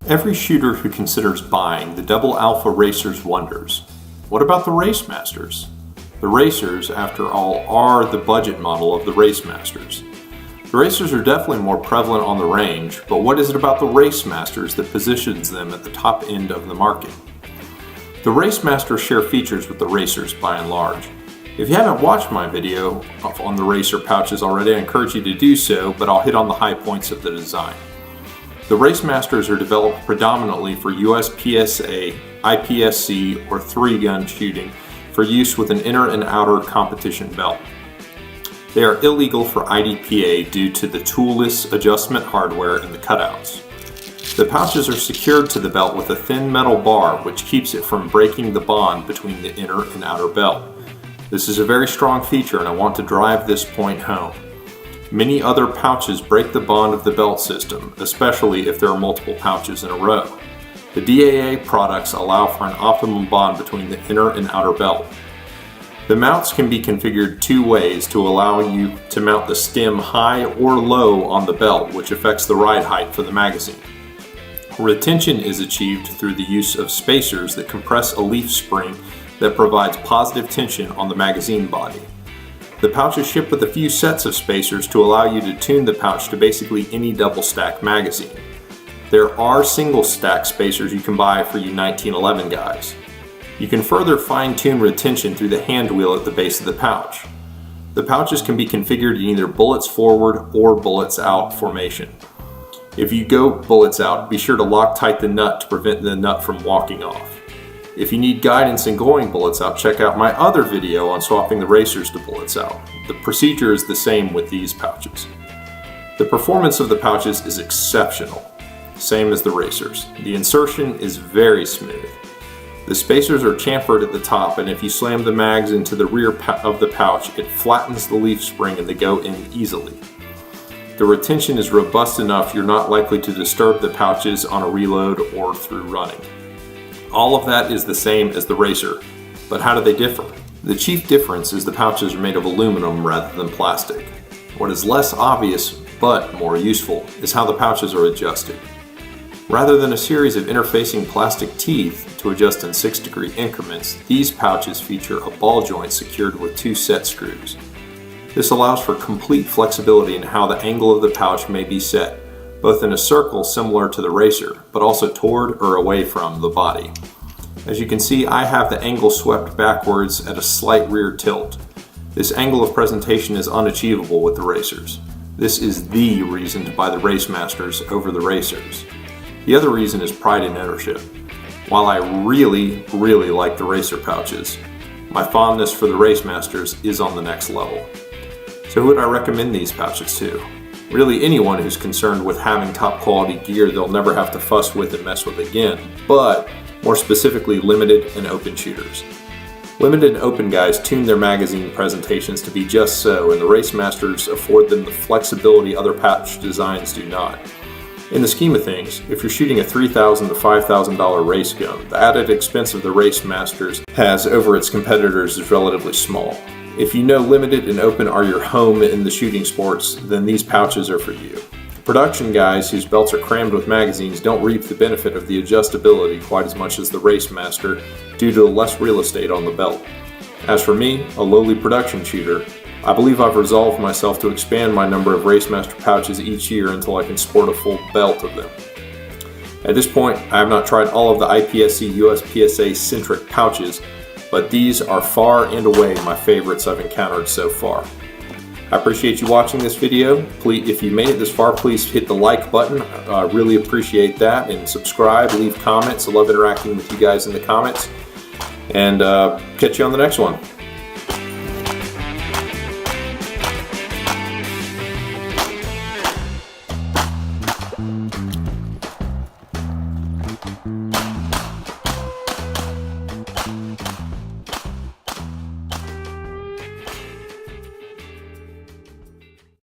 Every shooter who considers buying the Double Alpha Racers wonders, what about the Race Masters? The Racers, after all, are the budget model of the Race Masters. The Racers are definitely more prevalent on the range, but what is it about the Race Masters that positions them at the top end of the market? The Race Masters share features with the Racers by and large. If you haven't watched my video on the Racer pouches already, I encourage you to do so, but I'll hit on the high points of the design. The Race Masters are developed predominantly for USPSA, IPSC, or 3-gun shooting for use with an inner and outer competition belt. They are illegal for IDPA due to the toolless adjustment hardware in the cutouts. The pouches are secured to the belt with a thin metal bar which keeps it from breaking the bond between the inner and outer belt. This is a very strong feature and I want to drive this point home. Many other pouches break the bond of the belt system, especially if there are multiple pouches in a row. The DAA products allow for an optimum bond between the inner and outer belt. The mounts can be configured two ways to allow you to mount the stem high or low on the belt, which affects the ride height for the magazine. Retention is achieved through the use of spacers that compress a leaf spring that provides positive tension on the magazine body. The pouches ship with a few sets of spacers to allow you to tune the pouch to basically any double stack magazine. There are single stack spacers you can buy for you 1911 guys. You can further fine tune retention through the hand wheel at the base of the pouch. The pouches can be configured in either bullets forward or bullets out formation. If you go bullets out, be sure to lock tight the nut to prevent the nut from walking off. If you need guidance in going bullets out, check out my other video on swapping the Racers to bullets out. The procedure is the same with these pouches. The performance of the pouches is exceptional, same as the Racers. The insertion is very smooth. The spacers are chamfered at the top, and if you slam the mags into the rear of the pouch, it flattens the leaf spring and they go in easily. The retention is robust enough you're not likely to disturb the pouches on a reload or through running. All of that is the same as the Racer, but how do they differ? The chief difference is the pouches are made of aluminum rather than plastic. What is less obvious, but more useful, is how the pouches are adjusted. Rather than a series of interfacing plastic teeth to adjust in 6-degree increments, these pouches feature a ball joint secured with 2 set screws. This allows for complete flexibility in how the angle of the pouch may be set, both in a circle similar to the Racer, but also toward or away from the body. As you can see, I have the angle swept backwards at a slight rear tilt. This angle of presentation is unachievable with the Racers. This is the reason to buy the Race Masters over the Racers. The other reason is pride in ownership. While I really like the Racer pouches, my fondness for the Race Masters is on the next level. So who would I recommend these pouches to? Really anyone who's concerned with having top quality gear they'll never have to fuss with and mess with again, but more specifically limited and open shooters. Limited and open guys tune their magazine presentations to be just so, and the Race Masters afford them the flexibility other pouch designs do not. In the scheme of things, if you're shooting a $3,000 to $5,000 race gun, the added expense of the Race Masters has over its competitors is relatively small. If you know limited and open are your home in the shooting sports, then these pouches are for you. Production guys whose belts are crammed with magazines don't reap the benefit of the adjustability quite as much as the Race Master due to less real estate on the belt. As for me, a lowly production shooter, I believe I've resolved myself to expand my number of Race Master pouches each year until I can sport a full belt of them. At this point, I have not tried all of the IPSC USPSA centric pouches, but these are far and away my favorites I've encountered so far. I appreciate you watching this video. Please, if you made it this far, please hit the like button. I really appreciate that, and subscribe, leave comments. I love interacting with you guys in the comments, and catch you on the next one.